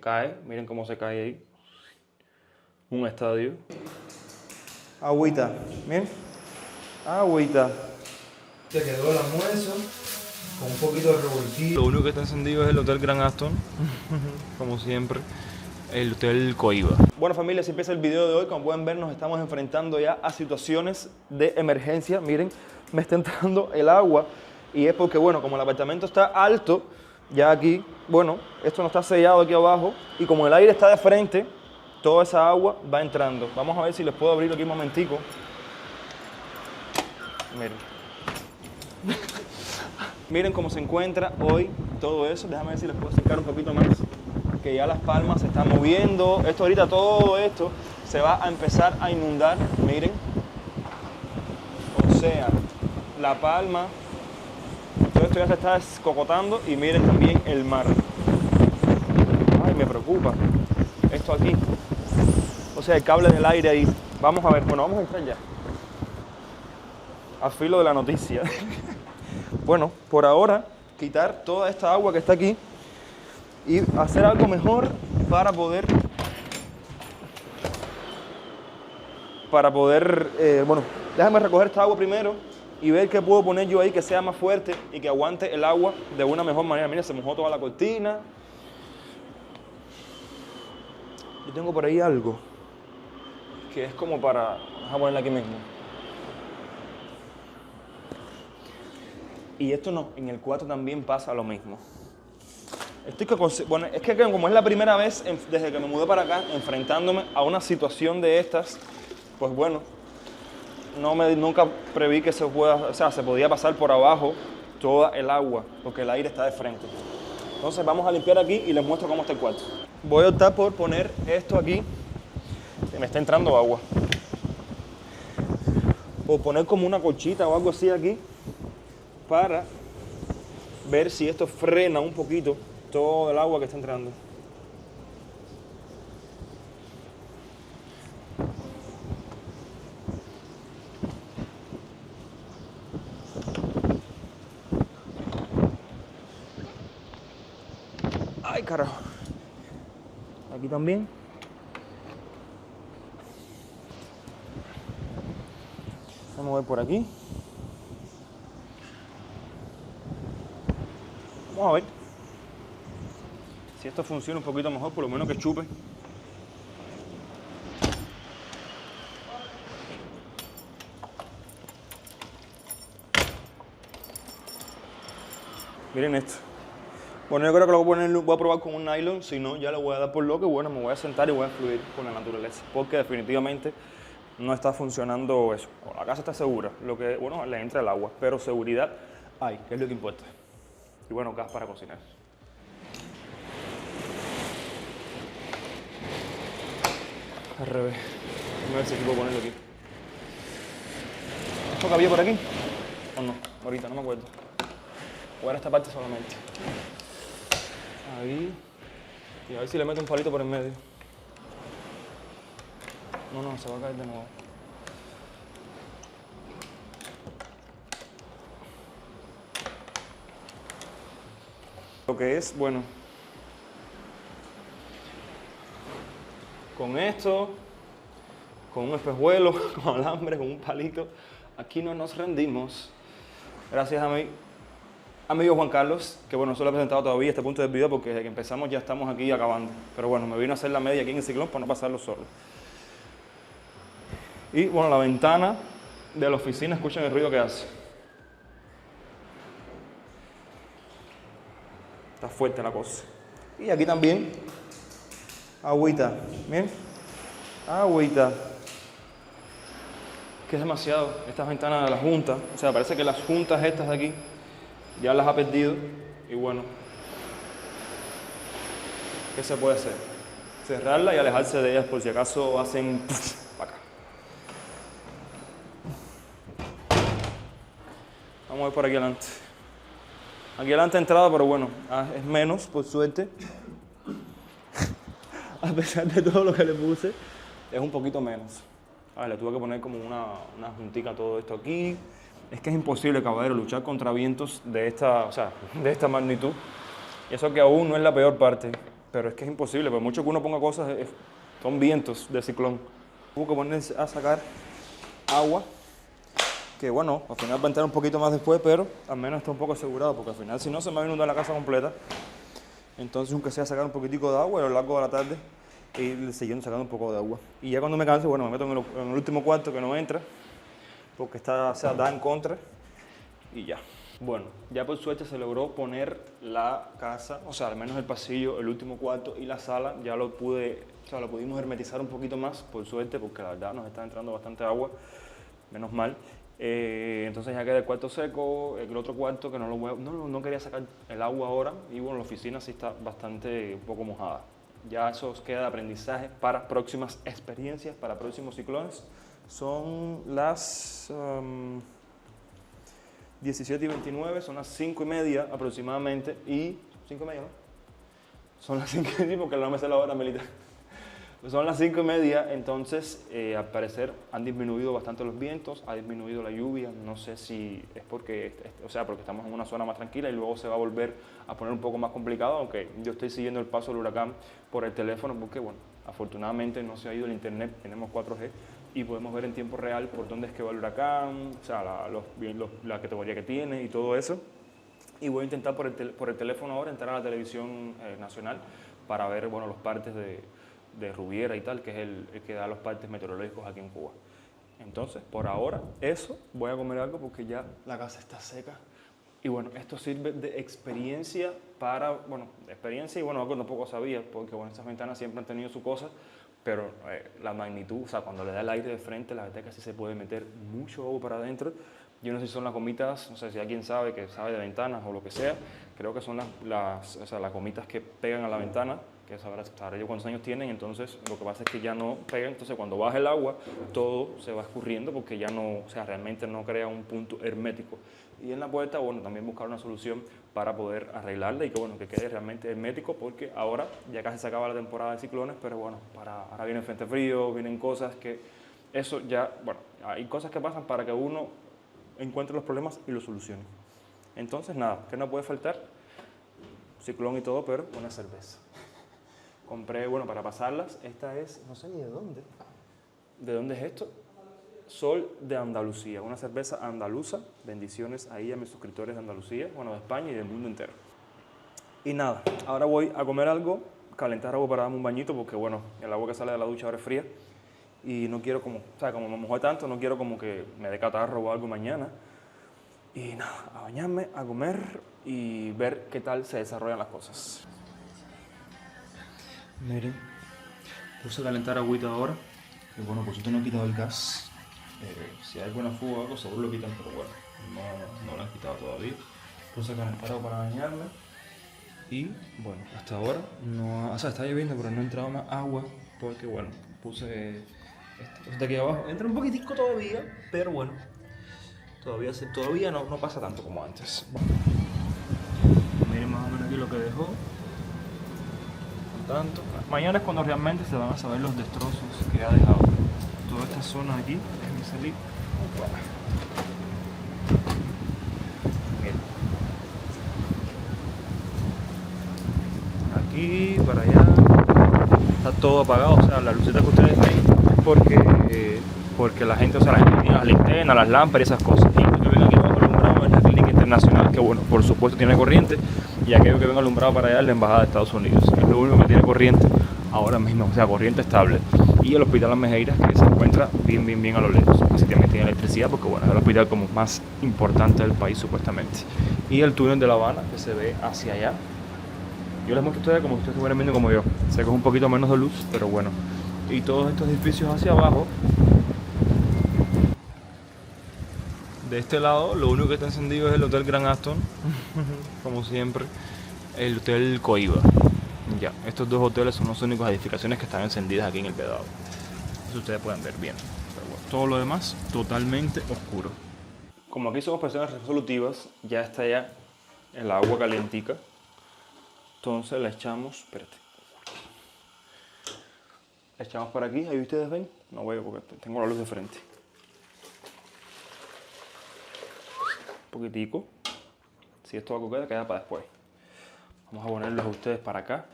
cae, miren cómo se cae ahí. Un estadio. Agüita, bien. Agüita. Te quedó el almuerzo con un poquito de revoltillo. Lo único que está encendido es el Hotel Grand Aston, como siempre. El Hotel Coiba. Bueno familia, así empieza el video de hoy. Como pueden ver, nos estamos enfrentando ya a situaciones de emergencia. Miren, me está entrando el agua y es porque, bueno, como el apartamento está alto, ya aquí, bueno, esto no está sellado aquí abajo y como el aire está de frente, toda esa agua va entrando. Vamos a ver si les puedo abrir aquí un momentico. Miren. Miren cómo se encuentra hoy todo eso. Déjame ver si les puedo acercar un poquito más. Que ya las palmas se están moviendo. Esto ahorita, todo esto se va a empezar a inundar. Miren. O sea, la palma. Todo esto ya se está escocotando y miren también el mar. Ay, me preocupa. Esto aquí. O sea, el cable del aire ahí. Vamos a ver. Bueno, vamos a entrar ya. A filo de la noticia. Bueno, por ahora, quitar toda esta agua que está aquí y hacer algo mejor para poder bueno, déjame recoger esta agua primero y ver qué puedo poner yo ahí que sea más fuerte y que aguante el agua de una mejor manera. Mira, se mojó toda la cortina. Yo tengo por ahí algo que es como para... Vamos a ponerla aquí mismo. Y esto no, en el 4 también pasa lo mismo. Bueno, es que como es la primera vez desde que me mudé para acá, enfrentándome a una situación de estas, pues bueno, nunca preví que se podía pasar por abajo toda el agua, porque el aire está de frente. Entonces vamos a limpiar aquí y les muestro cómo está el cuarto. Voy a optar por poner esto aquí, que me está entrando agua. O poner como una colchita o algo así aquí, para ver si esto frena un poquito todo el agua que está entrando. Ay, carajo. Aquí también. Vamos a ver por aquí. Vamos a ver si esto funciona un poquito mejor, por lo menos que chupe. Miren esto. Bueno, yo creo que lo voy a probar con un nylon, si no ya le voy a dar por loco y bueno, me voy a sentar y voy a fluir con la naturaleza, porque definitivamente no está funcionando eso. La casa está segura, lo que, bueno, le entra el agua, pero seguridad hay, que es lo que importa. Y bueno, gas para cocinar. Al revés. Vamos a ver si puedo ponerlo aquí. ¿Esto cabía por aquí? ¿O no? Ahorita, no me acuerdo. O era esta parte solamente. Ahí. Y a ver si le meto un palito por el medio. No, se va a caer de nuevo. Lo que es, bueno, con esto, con un espejuelo, con alambre, con un palito, aquí no nos rendimos. Gracias a mi amigo Juan Carlos, que bueno, no se lo he presentado todavía este punto del video porque desde que empezamos ya estamos aquí acabando. Pero bueno, me vino a hacer la media aquí en el ciclón para no pasarlo solo. Y bueno, la ventana de la oficina, escuchen el ruido que hace. Está fuerte la cosa. Y aquí también, agüita, ¿bien? Agüita. Que es demasiado, estas ventanas de la junta. O sea, parece que las juntas estas de aquí ya las ha perdido. Y bueno, ¿qué se puede hacer? Cerrarla y alejarse de ellas por si acaso hacen para acá. Vamos a ver por aquí adelante. Aquí adelante entrada, pero bueno, es menos, por suerte. A pesar de todo lo que le puse, es un poquito menos. A ver, le tuve que poner como una juntica a todo esto aquí. Es que es imposible, caballero, luchar contra vientos de esta magnitud. Y eso que aún no es la peor parte. pero es que es imposible, por mucho que uno ponga cosas, son vientos de ciclón. Hubo que ponerse a sacar agua, que bueno, al final va a entrar un poquito más después, pero al menos está un poco asegurado, porque al final si no se me va a inundar la casa completa. Entonces aunque sea sacar un poquitico de agua a lo largo de la tarde e ir siguiendo sacando un poco de agua. Y ya cuando me canse, bueno, me meto en el último cuarto que no entra, porque está, o sea, da en contra y ya. Bueno, ya por suerte se logró poner la casa, o sea, al menos el pasillo, el último cuarto y la sala, ya lo pudimos hermetizar un poquito más, por suerte, porque la verdad nos está entrando bastante agua, menos mal. Entonces ya queda el cuarto seco, el otro cuarto que no quería sacar el agua ahora, y bueno, la oficina sí está un poco mojada. Ya eso os queda de aprendizaje para próximas experiencias, para próximos ciclones. Son las 17:29, son las 5:30 aproximadamente, y 5:30, ¿no? Son las 5:30 porque no me sé la hora militar. Son las 5:30, entonces al parecer han disminuido bastante los vientos, ha disminuido la lluvia, no sé si es porque estamos en una zona más tranquila y luego se va a volver a poner un poco más complicado, aunque yo estoy siguiendo el paso del huracán por el teléfono porque, bueno, afortunadamente no se ha ido el internet, tenemos 4G y podemos ver en tiempo real por dónde es que va el huracán, o sea, la categoría que tiene y todo eso. Y voy a intentar por el teléfono ahora entrar a la televisión nacional para ver, bueno, los partes de Rubiera y tal, que es el que da los partes meteorológicos aquí en Cuba. Entonces, por ahora, eso, voy a comer algo porque ya la casa está seca. Y bueno, esto sirve de experiencia y bueno, algo tampoco sabía, porque bueno, estas ventanas siempre han tenido su cosa, pero la magnitud, o sea, cuando le da el aire de frente, la verdad es que sí se puede meter mucho agua para adentro. Yo no sé si son las gomitas, no sé si alguien sabe que sabe de ventanas o lo que sea, creo que son las gomitas que pegan a la ventana, que sabrá yo cuántos años tienen, entonces lo que pasa es que ya no pegan, entonces cuando baja el agua todo se va escurriendo porque ya no, o sea, realmente no crea un punto hermético. Y en la puerta, bueno, también buscar una solución para poder arreglarla y que, bueno, que quede realmente hermético, porque ahora ya casi se acaba la temporada de ciclones, pero bueno, ahora viene el frente frío, vienen cosas que, eso ya, bueno, hay cosas que pasan para que uno encuentre los problemas y los solucione. Entonces, nada, ¿qué no puede faltar? Ciclón y todo, pero una cerveza. Compré, bueno, para pasarlas, esta es, no sé ni de dónde. ¿De dónde es esto? Sol de Andalucía, una cerveza andaluza. Bendiciones ahí a mis suscriptores de Andalucía, bueno, de España y del mundo entero. Y nada, ahora voy a comer algo, calentar agua para darme un bañito, porque bueno, el agua que sale de la ducha ahora es fría. Y no quiero como me mojé tanto, no quiero como que me dé catarro o algo mañana. Y nada, a bañarme, a comer y ver qué tal se desarrollan las cosas. Miren, puse a calentar agüita ahora. Y bueno, pues esto no he quitado el gas. Si hay alguna fuga o algo, seguro lo quitan, pero bueno, no lo han quitado todavía. Puse a calentar agua para bañarme. Y bueno, hasta ahora está lloviendo, pero no ha entrado más agua. Porque bueno, puse esto de aquí abajo. Entra un poquitico todavía, pero bueno, todavía no pasa tanto como antes. Miren más o menos aquí lo que dejó. Tanto. Mañana es cuando realmente se van a saber los destrozos que ha dejado. Toda esta zona aquí, déjenme salir. Aquí, para allá, está todo apagado, o sea, la lucita que ustedes ven es porque la gente tiene las linternas, las lámparas y esas cosas. Y lo que ven aquí abajo alumbrado es la clínica internacional, que bueno, por supuesto tiene corriente, y aquello que ven alumbrado para allá es la embajada de Estados Unidos. Es lo único que tiene corriente ahora mismo, o sea, corriente estable. Y el hospital Las Mejeiras, que se encuentra bien a lo lejos. Así también tiene electricidad, porque bueno, es el hospital como más importante del país supuestamente. Y el túnel de La Habana, que se ve hacia allá. Yo les muestro a ustedes como ustedes estuvieran viendo como yo. Sé que es un poquito menos de luz, pero bueno. Y todos estos edificios hacia abajo. De este lado, lo único que está encendido es el Hotel Grand Aston, como siempre. El Hotel Coiba. Ya, estos dos hoteles son las únicas edificaciones que están encendidas aquí en el Vedado. Eso ustedes pueden ver bien. Pero bueno, todo lo demás, totalmente oscuro. Como aquí somos personas resolutivas, ya está ya el agua calientica. Entonces la echamos, la echamos por aquí, ahí ustedes ven, no veo porque tengo la luz de frente. Un poquitico, si esto va a queda para después. Vamos a ponerlos a ustedes para acá,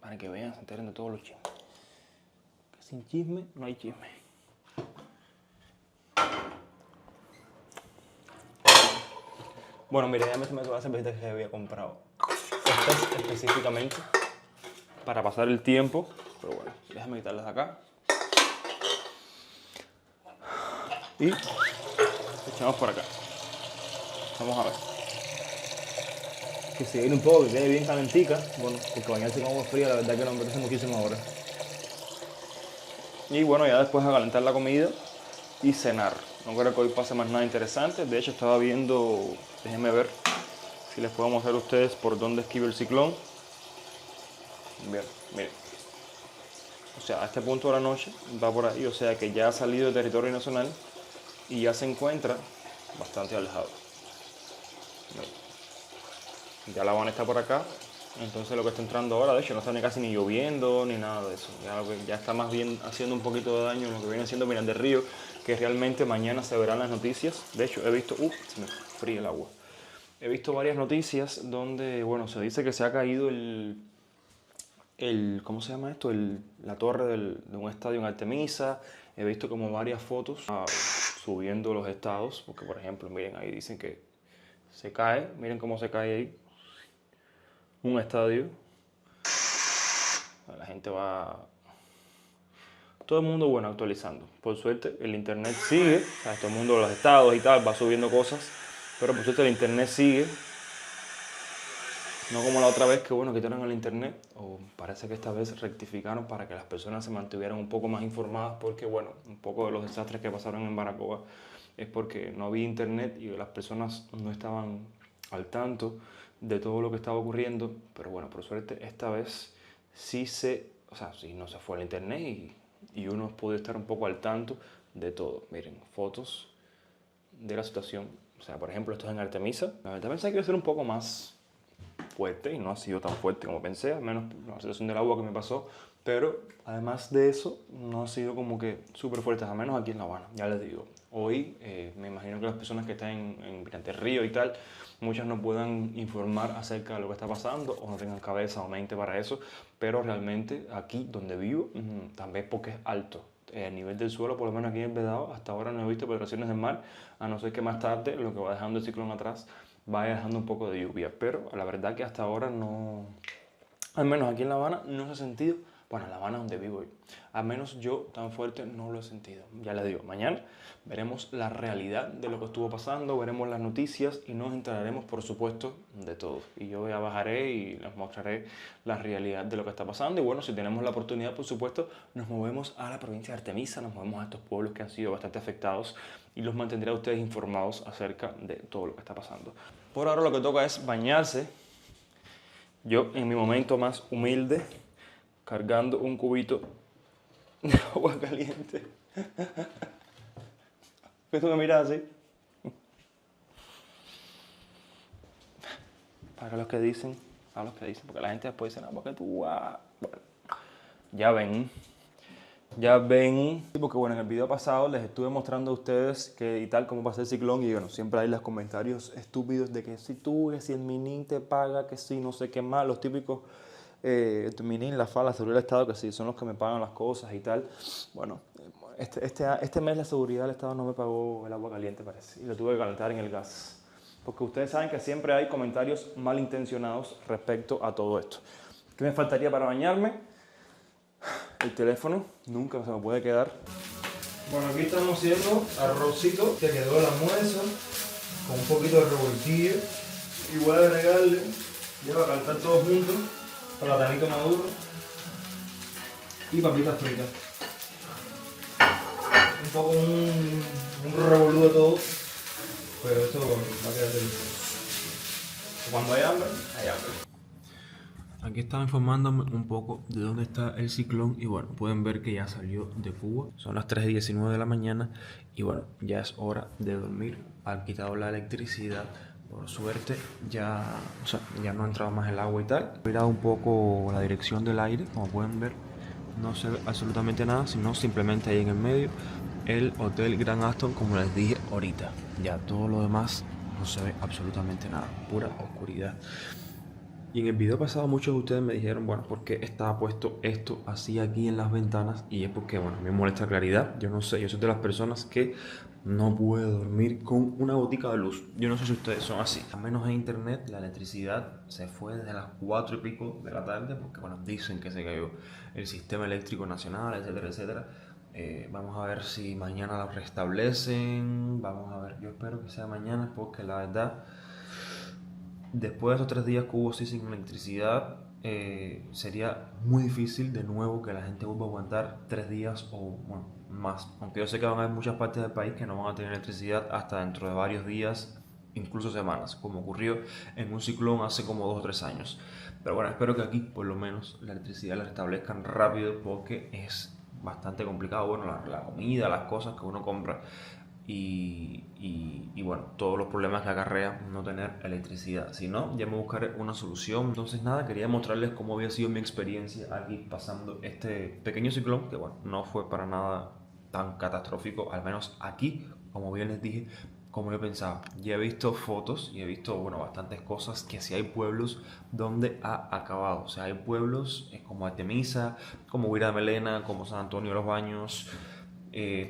para que vean, se enteren de todos los chismes. Que sin chisme no hay chisme. Bueno, mire, ya me tomé todas las cervecitas que había comprado. Estas específicamente para pasar el tiempo, pero bueno, déjame quitarlas de acá. Y echamos por acá. Vamos a ver. Que se viene un poco, que quede bien calentica. Bueno, porque bañarse con agua fría, la verdad que no me apetece muchísimo ahora. Y bueno, ya después a calentar la comida y cenar. No creo que hoy pase más nada interesante. De hecho, estaba viendo, déjenme ver si les puedo mostrar a ustedes por dónde esquiva el ciclón. Bien, miren. O sea, a este punto de la noche va por ahí, o sea que ya ha salido de territorio nacional y ya se encuentra bastante alejado. Ya La Habana está por acá, entonces lo que está entrando ahora, de hecho no está ni casi ni lloviendo ni nada de eso. Ya está más bien haciendo un poquito de daño en lo que viene siendo Miranda del Río, que realmente mañana se verán las noticias. De hecho he visto, se me fría el agua. He visto varias noticias donde, bueno, se dice que se ha caído ¿cómo se llama esto? La torre de un estadio en Artemisa. He visto como varias fotos subiendo los estados, porque por ejemplo, miren, ahí dicen que se cae, miren cómo se cae ahí. Un estadio. La gente va... Todo el mundo, bueno, actualizando. Por suerte, el internet sigue. O sea, todo el mundo, los estados y tal, va subiendo cosas. Pero por suerte el internet sigue. No como la otra vez que, bueno, quitaron el internet. O parece que esta vez rectificaron para que las personas se mantuvieran un poco más informadas. Porque, bueno, un poco de los desastres que pasaron en Baracoa es porque no había internet y las personas no estaban al tanto de todo lo que estaba ocurriendo. Pero bueno, por suerte esta vez sí no se fue al internet y uno puede estar un poco al tanto de todo. Miren, fotos de la situación. O sea, por ejemplo, esto es en Artemisa. La verdad pensé que iba a ser un poco más fuerte y no ha sido tan fuerte como pensé, al menos la situación del agua que me pasó. Pero además de eso, no ha sido como que súper fuerte, al menos aquí en La Habana. Ya les digo, hoy me imagino que las personas que están en Miranda del Río y tal, muchas no puedan informar acerca de lo que está pasando o no tengan cabeza o mente para eso, pero realmente aquí donde vivo, también porque es alto. El nivel del suelo, por lo menos aquí en el Vedado, hasta ahora no he visto penetraciones del mar, a no ser que más tarde, lo que va dejando el ciclón atrás, vaya dejando un poco de lluvia. Pero la verdad que hasta ahora no, al menos aquí en La Habana, no se ha sentido. Bueno, en La Habana donde vivo yo, al menos yo tan fuerte no lo he sentido. Ya les digo, mañana veremos la realidad de lo que estuvo pasando, veremos las noticias y nos enteraremos, por supuesto, de todo. Y yo ya bajaré y les mostraré la realidad de lo que está pasando. Y bueno, si tenemos la oportunidad, por supuesto, nos movemos a la provincia de Artemisa, nos movemos a estos pueblos que han sido bastante afectados y los mantendré a ustedes informados acerca de todo lo que está pasando. Por ahora lo que toca es bañarse. Yo, en mi momento más humilde, cargando un cubito de agua caliente. ¿Ves tú que miras así? Para los que dicen, porque la gente después dice, no, porque tú, bueno, ya ven, porque bueno, en el video pasado les estuve mostrando a ustedes que y tal cómo pasé el ciclón y bueno, siempre hay los comentarios estúpidos de que si tú, que si el Minin te paga, que si no sé qué más, los típicos tu Minin, la FA, la Seguridad del Estado, que sí, son los que me pagan las cosas y tal. Bueno, este mes la Seguridad del Estado no me pagó el agua caliente, parece, y lo tuve que calentar en el gas. Porque ustedes saben que siempre hay comentarios malintencionados respecto a todo esto. ¿Qué me faltaría para bañarme? El teléfono, nunca se me puede quedar. Bueno, aquí estamos haciendo arrocito que quedó el almuerzo con un poquito de revoltillo y voy a agregarle, ya va a calentar todo junto, platanito maduro y papitas fritas. Un poco un revolú de todo, pero esto va a quedar delicioso. Cuando hay hambre, hay hambre. Aquí estaba informándome un poco de dónde está el ciclón y bueno, pueden ver que ya salió de Cuba. Son las 3:19 de la mañana y bueno, ya es hora de dormir. Han quitado la electricidad, por suerte ya no ha entrado más el agua y tal. He mirado un poco la dirección del aire, como pueden ver, no se ve absolutamente nada, sino simplemente ahí en el medio el Hotel Grand Aston, como les dije ahorita. Ya todo lo demás no se ve absolutamente nada, pura oscuridad. Y en el video pasado muchos de ustedes me dijeron, bueno, ¿por qué estaba puesto esto así aquí en las ventanas? Y es porque, bueno, me molesta la claridad. Yo no sé, yo soy de las personas que no puedo dormir con una gotica de luz. Yo no sé si ustedes son así. Al menos en internet la electricidad se fue desde las 4 y pico de la tarde porque, bueno, dicen que se cayó el sistema eléctrico nacional, etcétera, etcétera. Vamos a ver si mañana lo restablecen. Vamos a ver, yo espero que sea mañana porque la verdad, después de esos 3 días que hubo así sin electricidad, sería muy difícil de nuevo que la gente vuelva a aguantar 3 días o bueno, más. Aunque yo sé que van a haber muchas partes del país que no van a tener electricidad hasta dentro de varios días, incluso semanas, como ocurrió en un ciclón hace como 2 o 3 años. Pero bueno, espero que aquí por lo menos la electricidad la restablezcan rápido porque es bastante complicado. Bueno, la comida, las cosas que uno compra y bueno, todos los problemas que acarrea no tener electricidad. Si no, ya me buscaré una solución. Entonces nada, quería mostrarles cómo había sido mi experiencia aquí pasando este pequeño ciclón, que bueno, no fue para nada tan catastrófico, al menos aquí, como bien les dije, como yo pensaba. Ya he visto fotos y he visto, bueno, bastantes cosas que sí hay pueblos donde ha acabado. O sea, hay pueblos como Artemisa, como Huira de Melena, como San Antonio de los Baños,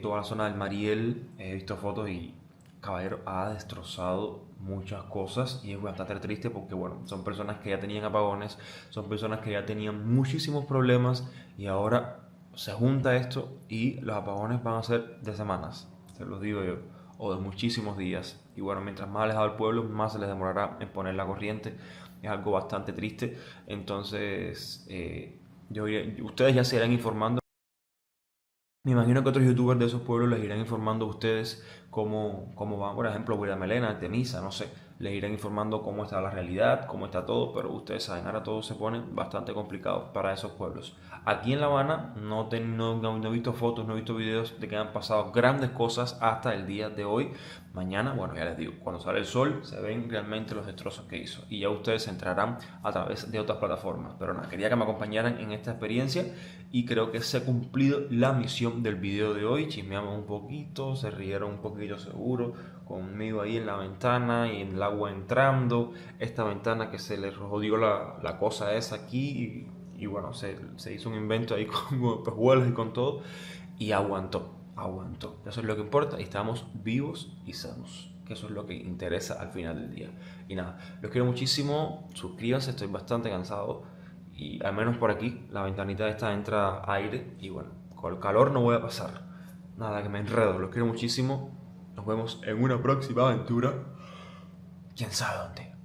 toda la zona del Mariel. He visto fotos y caballero ha destrozado muchas cosas y es bastante triste porque bueno, son personas que ya tenían apagones, son personas que ya tenían muchísimos problemas y ahora se junta esto y los apagones van a ser de semanas, se los digo yo, o de muchísimos días. Y bueno, mientras más alejado del pueblo, más se les demorará en poner la corriente. Es algo bastante triste. Entonces, ustedes ya se irán informando. Me imagino que otros youtubers de esos pueblos les irán informando a ustedes cómo van, por ejemplo, Huira Melena, Artemisa, no sé, les irán informando cómo está la realidad, cómo está todo, pero ustedes saben, ahora todo se pone bastante complicado para esos pueblos. Aquí en La Habana no he visto fotos, no he visto videos de que han pasado grandes cosas hasta el día de hoy. Mañana, bueno, ya les digo, cuando sale el sol se ven realmente los destrozos que hizo y ya ustedes se enterarán a través de otras plataformas. Pero nada, quería que me acompañaran en esta experiencia y creo que se ha cumplido la misión del video de hoy. Chismeamos un poquito, se rieron un poquito seguro conmigo ahí en la ventana y en el agua entrando. Esta ventana que se le jodió la cosa esa aquí y bueno, se hizo un invento ahí con espejuelos y con todo y aguantó. Eso es lo que importa y estamos vivos y sanos, que eso es lo que interesa al final del día. Y nada, los quiero muchísimo, suscríbanse, estoy bastante cansado y al menos por aquí la ventanita esta entra aire y bueno, con el calor no voy a pasar. Nada, que me enredo, los quiero muchísimo, nos vemos en una próxima aventura, quién sabe dónde.